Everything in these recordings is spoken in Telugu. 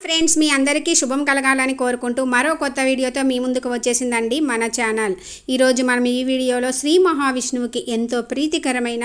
ఫ్రెండ్స్ మీ అందరికీ శుభం కలగాలని కోరుకుంటూ మరో కొత్త వీడియోతో మీ ముందుకు వచ్చేసిందండి మన ఛానల్. ఈరోజు మనం ఈ వీడియోలో శ్రీ మహావిష్ణువుకి ఎంతో ప్రీతికరమైన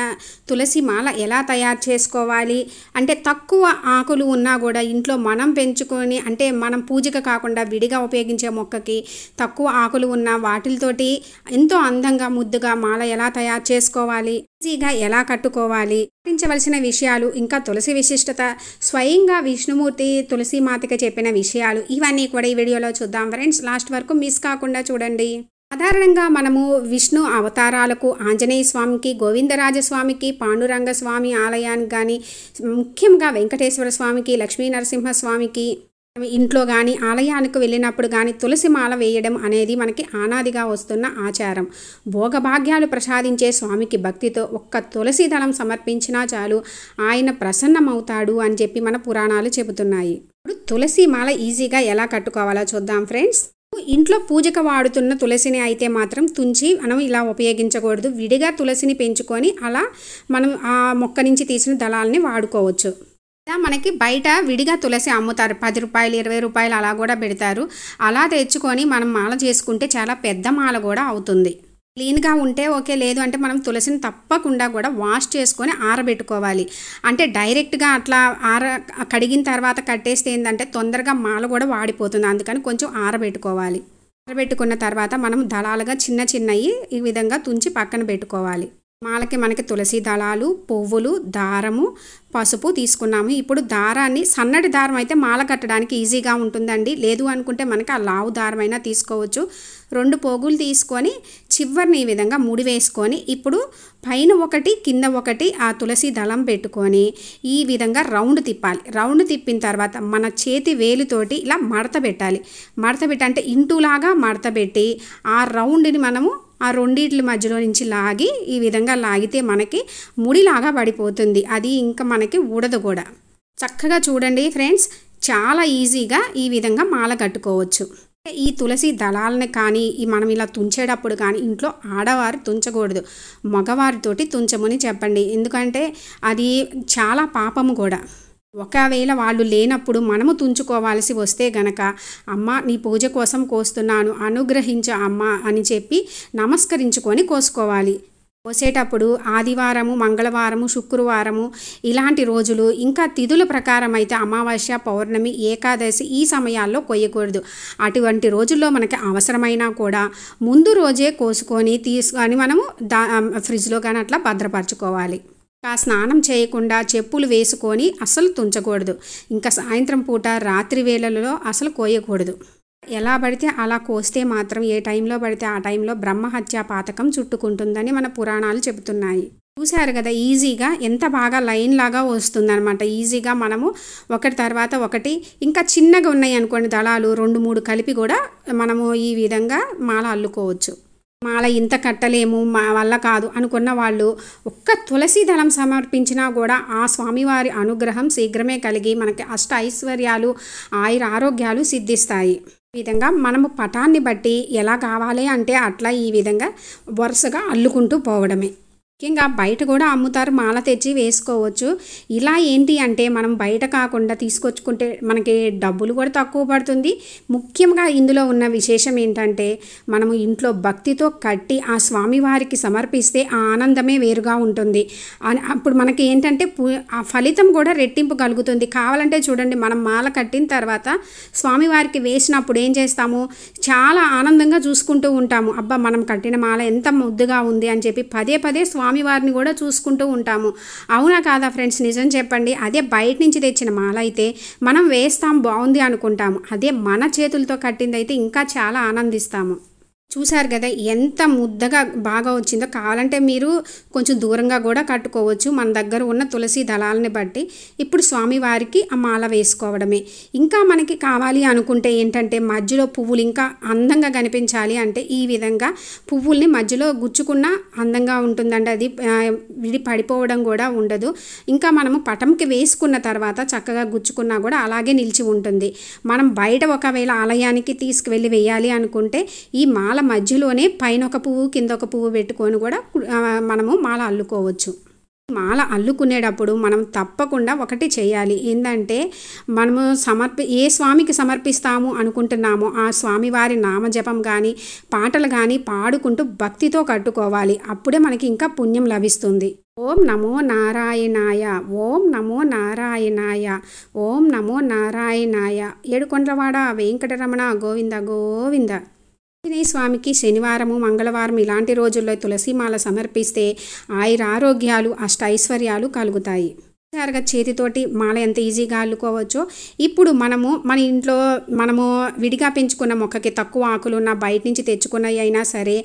తులసి మాల ఎలా తయారు చేసుకోవాలి అంటే తక్కువ ఆకులు ఉన్నా కూడా ఇంట్లో మనం పెంచుకొని అంటే మనం పూజకు కాకుండా విడిగా ఉపయోగించే మొక్కకి తక్కువ ఆకులు ఉన్న వాటితోటి ఎంతో అందంగా ముద్దుగా మాల ఎలా తయారు చేసుకోవాలి, ఈజీగా ఎలా కట్టుకోవాలి, పాటించవలసిన విషయాలు, ఇంకా తులసి విశిష్టత, స్వయంగా విష్ణుమూర్తి తులసి మాతకి చెప్పిన విషయాలు ఇవన్నీ కూడా ఈ వీడియోలో చూద్దాం ఫ్రెండ్స్. లాస్ట్ వరకు మిస్ కాకుండా చూడండి. సాధారణంగా మనము విష్ణు అవతారాలకు ఆంజనేయ స్వామికి, గోవిందరాజస్వామికి, పాండురంగ స్వామి ఆలయానికి కానీ, ముఖ్యంగా వెంకటేశ్వర స్వామికి, లక్ష్మీ నరసింహస్వామికి ఇంట్లో కానీ ఆలయానికి వెళ్ళినప్పుడు కానీ తులసి మాల వేయడం అనేది మనకి ఆనాదిగా వస్తున్న ఆచారం. భోగభాగ్యాలు ప్రసాదించే స్వామికి భక్తితో ఒక్క తులసి దళం సమర్పించినా చాలు ఆయన ప్రసన్నమవుతాడు అని చెప్పి మన పురాణాలు చెబుతున్నాయి. ఇప్పుడు తులసి మాల ఈజీగా ఎలా కట్టుకోవాలో చూద్దాం ఫ్రెండ్స్. ఇంట్లో పూజకు వాడుతున్న తులసిని అయితే మాత్రం తుంచి మనం ఇలా ఉపయోగించకూడదు. విడిగా తులసిని పెంచుకొని అలా మనం ఆ మొక్క నుంచి తీసిన దళాలని వాడుకోవచ్చు. మనకి బయట విడిగా తులసి అమ్ముతారు, 10 రూపాయలు 20 రూపాయలు అలా కూడా పెడతారు. అలా తెచ్చుకొని మనం మాల చేసుకుంటే చాలా పెద్ద మాల కూడా అవుతుంది. క్లీన్గా ఉంటే ఓకే, లేదు అంటే మనం తులసిని తప్పకుండా కూడా వాష్ చేసుకొని ఆరబెట్టుకోవాలి. అంటే డైరెక్ట్గా అట్లా కడిగిన తర్వాత కట్టేస్తే ఏంటంటే తొందరగా మాల కూడా వాడిపోతుంది. అందుకని కొంచెం ఆరబెట్టుకోవాలి. ఆరబెట్టుకున్న తర్వాత మనం దళాలుగా చిన్న చిన్నవి ఈ విధంగా తుంచి పక్కన పెట్టుకోవాలి. మాలకి మనకి తులసి దళాలు, పువ్వులు, దారము, పసుపు తీసుకున్నాము. ఇప్పుడు దారాన్ని సన్నటి దారం అయితే మాల కట్టడానికి ఈజీగా ఉంటుందండి. లేదు అనుకుంటే మనకి ఆ లావు దారమైనా తీసుకోవచ్చు. 2 పోగులు తీసుకొని చివరిని ఈ విధంగా ముడి వేసుకొని ఇప్పుడు పైన ఒకటి కింద ఒకటి ఆ తులసి దళం పెట్టుకొని ఈ విధంగా రౌండ్ తిప్పాలి. రౌండ్ తిప్పిన తర్వాత మన చేతి వేలుతోటి ఇలా మడత పెట్టాలి. మడత పెట్టి అంటే ఇంటులాగా మడత పెట్టి ఆ రౌండ్ని మనము ఆ రెండిట్ల మధ్యలో నుంచి లాగి ఈ విధంగా లాగితే మనకి ముడిలాగా పడిపోతుంది. అది ఇంకా మనకి ఊడదు కూడా. చక్కగా చూడండి ఫ్రెండ్స్, చాలా ఈజీగా ఈ విధంగా మాల కట్టుకోవచ్చు. ఈ తులసి దళాలని కానీ మనం ఇలా తుంచేటప్పుడు కానీ ఇంట్లో ఆడవారు తుంచకూడదు, మగవారితోటి తుంచమని చెప్పండి. ఎందుకంటే అది చాలా పాపము కూడా. ఒకవేళ వాళ్ళు లేనప్పుడు మనము తుంచుకోవాల్సి వస్తే గనక అమ్మ నీ పూజ కోసం కోస్తున్నాను అనుగ్రహించు అమ్మ అని చెప్పి నమస్కరించుకొని కోసుకోవాలి. కోసేటప్పుడు ఆదివారము, మంగళవారము, శుక్రవారము ఇలాంటి రోజులు, ఇంకా తిథుల ప్రకారం అయితే అమావాస్య, పౌర్ణమి, ఏకాదశి ఈ సమయాల్లో కొయ్యకూడదు. అటువంటి రోజుల్లో మనకి అవసరమైనా కూడా ముందు రోజే కోసుకొని తీసుకొని మనము ఫ్రిడ్జ్లో కానీ అట్లా భద్రపరచుకోవాలి. ఇంకా స్నానం చేయకుండా చెప్పులు వేసుకొని అసలు తుంచకూడదు. ఇంకా సాయంత్రం పూట రాత్రి వేళలలో అసలు కోయకూడదు. ఎలా పడితే అలా కోస్తే మాత్రం ఏ టైంలో పడితే ఆ టైంలో బ్రహ్మహత్య పాతకం చుట్టుకుంటుందని మన పురాణాలు చెబుతున్నాయి. చూశారు కదా, ఈజీగా ఎంత బాగా లైన్ లాగా వస్తుందన్నమాట. ఈజీగా మనము ఒకటి తర్వాత ఒకటి ఇంకా చిన్నగా ఉన్నాయి అనుకోండి దళాలు 2-3 కలిపి కూడా మనము ఈ విధంగా మాల అల్లుకోవచ్చు. మాల ఇంత కట్టలేము, మా వల్ల కాదు అనుకున్న వాళ్ళు ఒక్క తులసి దళం సమర్పించినా కూడా ఆ స్వామివారి అనుగ్రహం శీఘ్రమే కలిగి మనకి అష్ట ఐశ్వర్యాలు, ఆయుర ఆరోగ్యాలు సిద్ధిస్తాయి. ఈ విధంగా మనము పటాన్ని బట్టి ఎలా కావాలి అంటే అట్లా ఈ విధంగా వరుసగా అల్లుకుంటూ పోవడమే. ముఖ్యంగా బయట కూడా అమ్ముతారు, మాల తెచ్చి వేసుకోవచ్చు. ఇలా ఏంటి అంటే మనం బయట కాకుండా తీసుకొచ్చుకుంటే మనకి డబ్బులు కూడా తక్కువ పడుతుంది. ముఖ్యంగా ఇందులో ఉన్న విశేషం ఏంటంటే మనము ఇంట్లో భక్తితో కట్టి ఆ స్వామివారికి సమర్పిస్తే ఆ ఆనందమే వేరుగా ఉంటుంది. అప్పుడు మనకి ఏంటంటే ఆ ఫలితం కూడా రెట్టింపు కలుగుతుంది. కావాలంటే చూడండి, మనం మాల కట్టిన తర్వాత స్వామివారికి వేసినప్పుడు ఏం చేస్తాము, చాలా ఆనందంగా చూసుకుంటూ ఉంటాము. అబ్బా మనం కట్టిన మాల ఎంత ముద్దుగా ఉంది అని చెప్పి పదే పదే స్వామివారిని కూడా చూసుకుంటూ ఉంటాము. అవునా కాదా ఫ్రెండ్స్? నిజం చెప్పండి. అదే బయట నుంచి తెచ్చిన మాల అయితే మనం వేస్తాం, బాగుంది అనుకుంటాము. అదే మన చేతులతో కట్టింది అయితే ఇంకా చాలా ఆనందిస్తాము. చూశారు కదా ఎంత ముద్దగా బాగా వచ్చిందో. కావాలంటే మీరు కొంచెం దూరంగా కూడా కట్టుకోవచ్చు మన దగ్గర ఉన్న తులసి దళాలని బట్టి. ఇప్పుడు స్వామివారికి ఆ మాల వేసుకోవడమే. ఇంకా మనకి కావాలి అనుకుంటే ఏంటంటే మధ్యలో పువ్వులు ఇంకా అందంగా కనిపించాలి అంటే ఈ విధంగా పువ్వుల్ని మధ్యలో గుచ్చుకున్న అందంగా ఉంటుందండి. అది విడి పడిపోవడం కూడా ఉండదు. ఇంకా మనము పటంకి వేసుకున్న తర్వాత చక్కగా గుచ్చుకున్నా కూడా అలాగే నిలిచి ఉంటుంది. మనం బయట ఒకవేళ ఆలయానికి తీసుకువెళ్ళి వేయాలి అనుకుంటే ఈ మాల మధ్యలోనే పైన ఒక పువ్వు కింద ఒక పువ్వు పెట్టుకొని కూడా మనము మాల అల్లుకోవచ్చు. మాల అల్లుకునేటప్పుడు మనం తప్పకుండా ఒకటి చేయాలి. ఏందంటే మనము ఏ స్వామికి సమర్పిస్తాము అనుకుంటున్నామో ఆ స్వామివారి నామజపం కానీ పాటలు కానీ పాడుకుంటూ భక్తితో కట్టుకోవాలి. అప్పుడే మనకి ఇంకా పుణ్యం లభిస్తుంది. ఓం నమో నారాయణాయ, ఓం నమో నారాయణాయ, ఓం నమో నారాయణాయ. ఏడుకొండలవాడ వెంకటరమణ గోవింద గోవింద. ఆంజనేయ స్వామికి శనివారము మంగళవారం ఇలాంటి రోజుల్లో తులసిమాల సమర్పిస్తే ఆయురారోగ్యాలు అష్టైశ్వర్యాలు కలుగుతాయి. చేతితోటి మాల ఎంత ఈజీగా అల్లుకోవచ్చో ఇప్పుడు మన ఇంట్లో విడిగా పెంచుకున్న మొక్కకి తక్కువ ఆకులు ఉన్న బయట నుంచి తెచ్చుకున్నవి అయినా సరే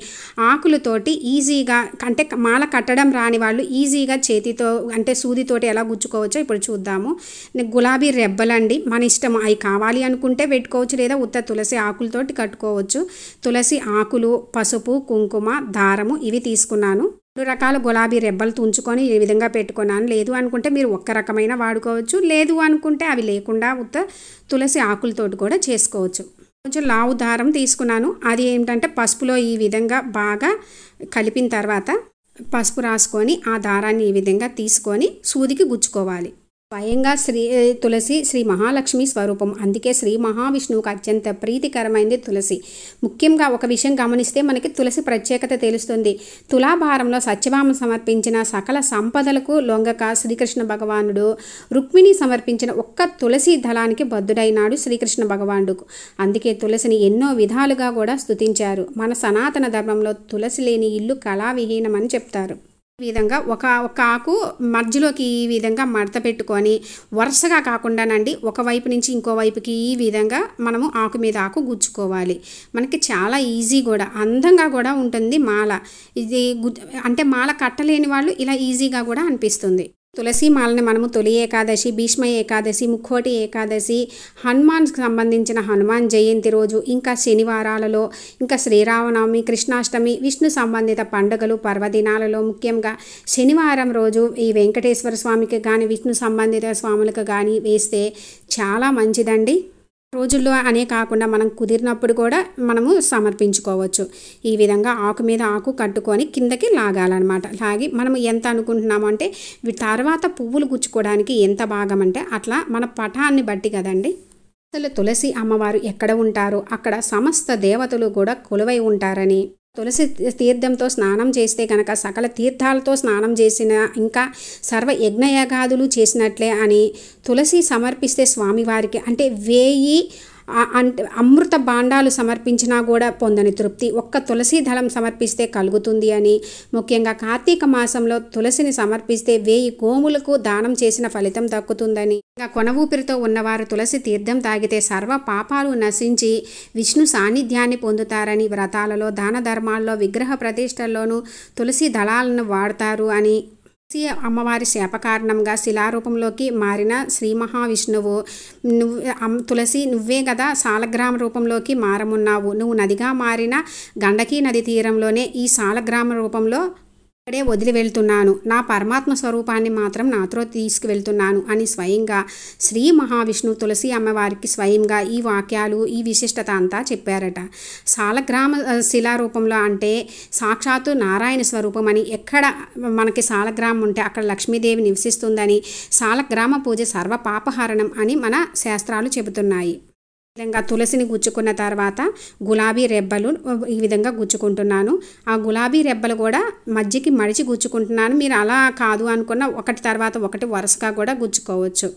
ఆకులతోటి ఈజీగా అంటే మాల కట్టడం రాని వాళ్ళు ఈజీగా చేతితో అంటే సూదితోటి ఎలా గుచ్చుకోవచ్చో ఇప్పుడు చూద్దాము. గులాబీ రెబ్బలండి, మన ఇష్టం, అవి కావాలి అనుకుంటే పెట్టుకోవచ్చు, లేదా ఉత్త తులసి ఆకులతోటి కట్టుకోవచ్చు. తులసి ఆకులు, పసుపు, కుంకుమ, దారము ఇవి తీసుకున్నాను. 2 రకాల గులాబీ రెబ్బలు తుంచుకొని ఈ విధంగా పెట్టుకున్నాను. లేదు అనుకుంటే మీరు ఒక్క రకమైన వాడుకోవచ్చు, లేదు అనుకుంటే అవి లేకుండా ఉత్త తులసి ఆకులతోటి కూడా చేసుకోవచ్చు. కొంచెం లావు దారం తీసుకున్నాను. అది ఏంటంటే పసుపులో ఈ విధంగా బాగా కలిపిన తర్వాత పసుపు రాసుకొని ఆ దారాన్ని ఈ విధంగా తీసుకొని సూదికి గుచ్చుకోవాలి. స్వయంగా తులసి శ్రీ మహాలక్ష్మి స్వరూపం. అందుకే శ్రీ మహావిష్ణువుకు అత్యంత ప్రీతికరమైనది తులసి. ముఖ్యంగా ఒక విషయం గమనిస్తే మనకి తులసి ప్రత్యేకత తెలుస్తుంది. తులాభారంలో సత్యభామ సమర్పించిన సకల సంపదలకు లొంగక శ్రీకృష్ణ భగవానుడు రుక్మిణి సమర్పించిన ఒక్క తులసి దళానికి బద్ధుడైనాడు శ్రీకృష్ణ భగవానుడుకు. అందుకే తులసిని ఎన్నో విధాలుగా కూడా స్తుతించారు. మన సనాతన ధర్మంలో తులసి లేని ఇల్లు కళావిహీనమని చెప్తారు. ఈ విధంగా ఒక ఆకు మధ్యలోకి ఈ విధంగా మడత పెట్టుకొని వరుసగా కాకుండానండి ఒకవైపు నుంచి ఇంకో వైపుకి ఈ విధంగా మనము ఆకు మీద ఆకు గుచ్చుకోవాలి. మనకి చాలా ఈజీ కూడా, అందంగా కూడా ఉంటుంది మాల. ఇది అంటే మాల కట్టలేని వాళ్ళు ఇలా ఈజీగా కూడా అనిపిస్తుంది. తులసి మాలని మనము తొలి ఏకాదశి, భీష్మ ఏకాదశి, ముక్కోటి ఏకాదశి, హనుమాన్కి సంబంధించిన హనుమాన్ జయంతి రోజు, ఇంకా శనివారాలలో, ఇంకా శ్రీరామనవమి, కృష్ణాష్టమి, విష్ణు సంబంధిత పండుగలు పర్వదినాలలో ముఖ్యంగా శనివారం రోజు ఈ వెంకటేశ్వర స్వామికి కానీ విష్ణు సంబంధిత స్వాములకు కానీ వేస్తే చాలా మంచిదండి. రోజుల్లో అనే కాకుండా మనం కుదిరినప్పుడు కూడా మనము సమర్పించుకోవచ్చు. ఈ విధంగా ఆకు మీద ఆకు కట్టుకొని కిందకి లాగాలన్నమాట. లాగి మనం ఎంత అనుకుంటున్నాము అంటే తర్వాత పువ్వులు గుచ్చుకోవడానికి ఎంత భాగం అంటే అట్లా మన పటాన్ని బట్టి కదండి. అసలు తులసి అమ్మవారు ఎక్కడ ఉంటారో అక్కడ సమస్త దేవతలు కూడా కొలువై ఉంటారని, తులసి తీర్థంతో స్నానం చేస్తే కనుక సకల తీర్థాలతో స్నానం చేసిన ఇంకా సర్వ యజ్ఞయాగాదులు చేసినట్లే అని, తులసి సమర్పిస్తే స్వామివారికి అంటే 1000 అంటే అమృత భాండాలు సమర్పించినా కూడా పొందని తృప్తి ఒక్క తులసి దళం సమర్పిస్తే కలుగుతుంది అని, ముఖ్యంగా కార్తీక మాసంలో తులసిని సమర్పిస్తే 1000 గోవులకు దానం చేసిన ఫలితం దక్కుతుందని, ఇంకా కొన ఊపిరితో ఉన్నవారు తులసి తీర్థం తాగితే సర్వ పాపాలు నశించి విష్ణు సాన్నిధ్యాన్ని పొందుతారని, వ్రతాలలో దాన ధర్మాల్లో విగ్రహ ప్రతిష్టల్లోనూ తులసి దళాలను వాడతారు అని, అమ్మవారి శాప కారణంగా శిలారూపంలోకి మారిన శ్రీ మహావిష్ణువు తులసి నువ్వే కదా సాలగ్రామ రూపంలోకి మారమున్నావు, నువ్వు నదిగా మారిన గండకీ నది తీరంలోనే ఈ సాలగ్రామ రూపంలో ఇక్కడే వదిలి వెళ్తున్నాను, నా పరమాత్మ స్వరూపాన్ని మాత్రం నాతో తీసుకువెళ్తున్నాను అని స్వయంగా శ్రీ మహావిష్ణువు తులసి అమ్మవారికి స్వయంగా ఈ వాక్యాలు ఈ విశిష్టత అంతా చెప్పారట. సాలగ్రామ శిలారూపంలో అంటే సాక్షాత్తు నారాయణ స్వరూపం అని, ఎక్కడ మనకి సాలగ్రామం ఉంటే అక్కడ లక్ష్మీదేవి నివసిస్తుందని, సాలగ్రామ పూజ సర్వ పాపహరణం అని మన శాస్త్రాలు చెబుతున్నాయి. ఈ విధంగా తులసిని గుచ్చుకున్న తర్వాత గులాబీ రెబ్బలు ఈ విధంగా గుచ్చుకుంటున్నాను. ఆ గులాబీ రెబ్బలు కూడా మధ్యకి మడిచి గుచ్చుకుంటున్నాను. మీరు అలా కాదు అనుకున్న ఒకటి తర్వాత ఒకటి వరుసగా కూడా గుచ్చుకోవచ్చు.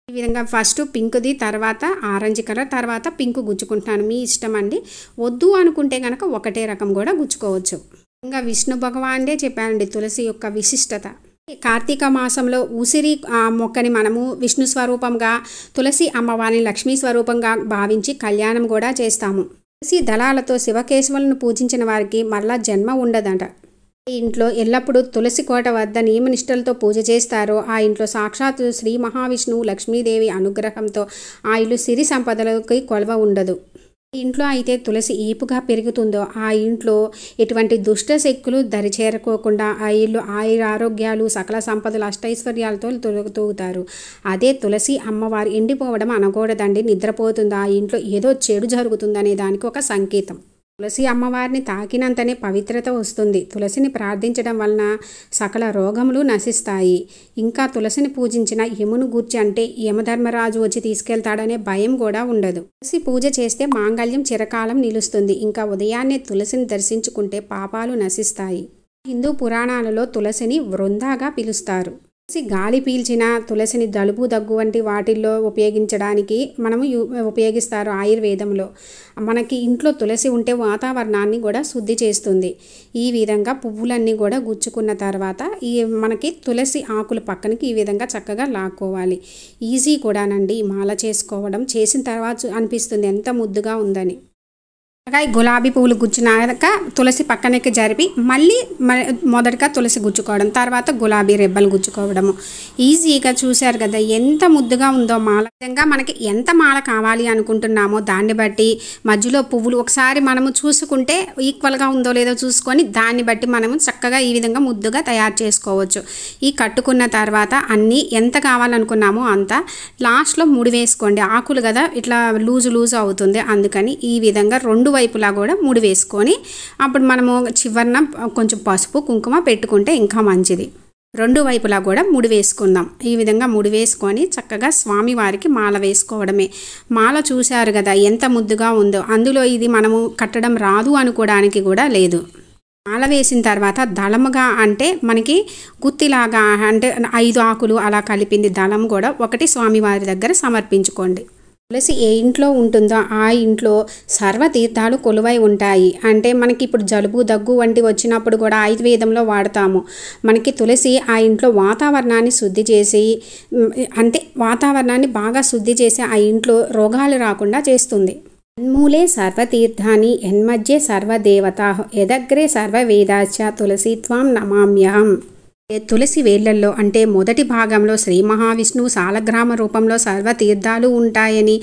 ఈ విధంగా ఫస్ట్ పింక్ది, తర్వాత ఆరెంజ్ కలర్, తర్వాత పింక్ గుచ్చుకుంటున్నాను. మీ ఇష్టం అండి. వద్దు అనుకుంటే కనుక ఒకటే రకం కూడా గుచ్చుకోవచ్చు. ఇంకా విష్ణు భగవానుడే చెప్పానండి తులసి యొక్క విశిష్టత. కార్తీక మాసంలో ఉసిరి మొక్కని మనము విష్ణు స్వరూపంగా, తులసి అమ్మవారిని లక్ష్మీ స్వరూపంగా భావించి కళ్యాణం కూడా చేస్తాము. తులసి దళాలతో శివకేశవులను పూజించిన వారికి మరలా జన్మ ఉండదట. ఇంట్లో ఎల్లప్పుడూ తులసి కోట వద్ద నియమనిష్టలతో పూజ చేస్తారో ఆ ఇంట్లో సాక్షాత్తు శ్రీ మహావిష్ణువు లక్ష్మీదేవి అనుగ్రహంతో ఆ ఇల్లు సిరి సంపదలకి కొలవ ఉండదు. ఇంట్లో అయితే తులసి ఈపుగా పెరుగుతుందో ఆ ఇంట్లో ఎటువంటి దుష్ట శక్తులు దరిచేరుకోకుండా ఆ ఇల్లు ఆరోగ్యాలు సకల సంపదలు అష్టైశ్వర్యాలతో తొలగుతారు. అదే తులసి అమ్మవారు ఎండిపోవడం అనకూడదండి. నిద్రపోతుంది, ఆ ఇంట్లో ఏదో చెడు జరుగుతుందనే దానికి ఒక సంకేతం. తులసి అమ్మవారిని తాకినంతనే పవిత్రత వస్తుంది. తులసిని ప్రార్థించడం వలన సకల రోగములు నశిస్తాయి. ఇంకా తులసిని పూజించిన యమును గూర్చి అంటే యమధర్మరాజు వచ్చి తీసుకెళ్తాడనే భయం కూడా ఉండదు. తులసి పూజ చేస్తే మాంగళ్యం చిరకాలం నిలుస్తుంది. ఇంకా ఉదయాన్నే తులసిని దర్శించుకుంటే పాపాలు నశిస్తాయి. హిందూ పురాణాలలో తులసిని వృందాగా పిలుస్తారు. తులసి గాలి పీల్చిన తులసిని జలుబు దగ్గు వంటి వాటిల్లో ఉపయోగించడానికి మనము ఉపయోగిస్తారు. ఆయుర్వేదంలో మనకి ఇంట్లో తులసి ఉంటే వాతావరణాన్ని కూడా శుద్ధి చేస్తుంది. ఈ విధంగా పువ్వులన్నీ కూడా గుచ్చుకున్న తర్వాత మనకి తులసి ఆకుల పక్కనకి ఈ విధంగా చక్కగా లాక్కోవాలి. ఈజీ కూడానండి మాల చేసుకోవడం. చేసిన తర్వాత అనిపిస్తుంది ఎంత ముద్దుగా ఉందని. గులాబీ పువ్వులు గుచ్చినాక తులసి పక్కనకి జరిపి మళ్ళీ మొదటగా తులసి గుచ్చుకోవడం, తర్వాత గులాబీ రెబ్బలు గుచ్చుకోవడము. ఈజీగా చూశారు కదా ఎంత ముద్దుగా ఉందో మాల. విధంగా మనకి ఎంత మాల కావాలి అనుకుంటున్నామో దాన్ని బట్టి మధ్యలో పువ్వులు ఒకసారి మనము చూసుకుంటే ఈక్వల్గా ఉందో లేదో చూసుకొని దాన్ని బట్టి మనము చక్కగా ఈ విధంగా ముద్దుగా తయారు చేసుకోవచ్చు. ఈ కట్టుకున్న తర్వాత అన్నీ ఎంత కావాలనుకున్నామో అంత లాస్ట్లో ముడి వేసుకోండి. ఆకులు కదా ఇట్లా లూజు అవుతుంది, అందుకని ఈ విధంగా రెండు వైపులా కూడా ముడి వేసుకొని అప్పుడు మనము చివరన కొంచెం పసుపు కుంకుమ పెట్టుకుంటే ఇంకా మంచిది. రెండు వైపులా కూడా ముడి వేసుకుందాం. ఈ విధంగా ముడి వేసుకొని చక్కగా స్వామివారికి మాల వేసుకోవడమే. మాల చూశారు కదా ఎంత ముద్దుగా ఉందో. అందులో ఇది మనము కట్టడం రాదు అనుకోవడానికి కూడా లేదు. మాల వేసిన తర్వాత దళముగా అంటే మనకి గుత్తిలాగా అంటే 5 ఆకులు అలా కలిపింది దళం కూడా ఒకటి స్వామివారి దగ్గర సమర్పించుకోండి. తులసి ఏ ఇంట్లో ఉంటుందో ఆ ఇంట్లో సర్వతీర్థాలు కొలువై ఉంటాయి. అంటే మనకి ఇప్పుడు జలుబు దగ్గు వంటి వచ్చినప్పుడు కూడా ఆయుర్వేదంలో వాడతాము. మనకి తులసి ఆ ఇంట్లో వాతావరణాన్ని శుద్ధి చేసి అంటే వాతావరణాన్ని బాగా శుద్ధి చేసి ఆ ఇంట్లో రోగాలు రాకుండా చేస్తుంది. యన్మూలే సర్వతీర్థాని యన్మధ్యే సర్వదేవతా యదగ్రే సర్వవేదాశ్చ తులసీత్వాం నమామ్యహం. తులసి వేళ్లల్లో అంటే మొదటి భాగంలో శ్రీ మహావిష్ణువు సాలగ్రామ రూపంలో సర్వతీర్థాలు ఉంటాయని,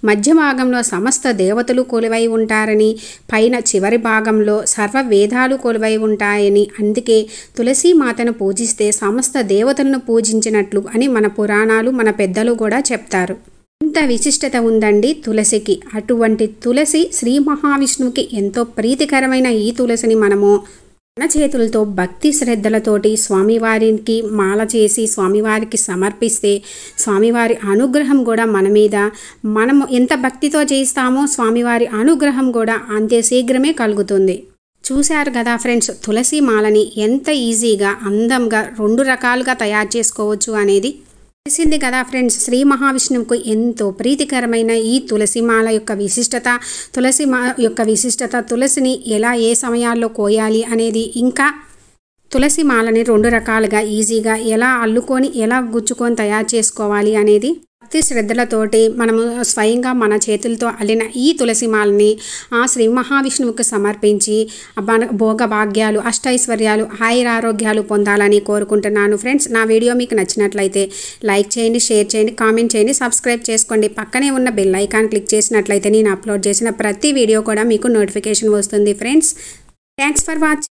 మధ్య భాగంలో సమస్త దేవతలు కొలువై ఉంటారని, పైన చివరి భాగంలో సర్వ వేదాలు కొలువై ఉంటాయని, అందుకే తులసి మాతను పూజిస్తే సమస్త దేవతలను పూజించినట్లు అని మన పురాణాలు మన పెద్దలు కూడా చెప్తారు. ఇంత విశిష్టత ఉందండి తులసికి. అటువంటి తులసి శ్రీ మహావిష్ణువుకి ఎంతో ప్రీతికరమైన ఈ తులసిని మనము మన చేతులతో భక్తి శ్రద్ధలతోటి స్వామివారికి మాల చేసి స్వామివారికి సమర్పిస్తే స్వామివారి అనుగ్రహం కూడా మన మీద మనము ఎంత భక్తితో చేస్తామో స్వామివారి అనుగ్రహం కూడా అంతే శీఘ్రమే కలుగుతుంది. చూశారు కదా ఫ్రెండ్స్, తులసి మాలని ఎంత ఈజీగా అందంగా 2 రకాలుగా తయారు చేసుకోవచ్చు అనేది తెలిసింది కదా ఫ్రెండ్స్. శ్రీ మహావిష్ణువుకు ఎంతో ప్రీతికరమైన ఈ తులసి మాల యొక్క విశిష్టత, తులసిని ఎలా ఏ సమయాల్లో కోయాలి అనేది, ఇంకా తులసి మాలని 2 రకాలుగా ఈజీగా ఎలా అల్లుకొని ఎలా గుచ్చుకొని తయారు చేసుకోవాలి అనేది భక్తి శ్రద్ధలతోటి మనము స్వయంగా మన చేతులతో అల్లిన ఈ తులసి మాలని ఆ శ్రీ మహావిష్ణువుకి సమర్పించి భోగ భాగ్యాలు అష్టైశ్వర్యాలు ఆయురారోగ్యాలు పొందాలని కోరుకుంటున్నాను ఫ్రెండ్స్. నా వీడియో మీకు నచ్చినట్లయితే లైక్ చేయండి, షేర్ చేయండి, కామెంట్ చేయండి, సబ్స్క్రైబ్ చేసుకోండి. పక్కనే ఉన్న బెల్ ఐకాన్ క్లిక్ చేసినట్లయితే నేను అప్లోడ్ చేసిన ప్రతి వీడియో కూడా మీకు నోటిఫికేషన్ వస్తుంది ఫ్రెండ్స్. Thanks for watching.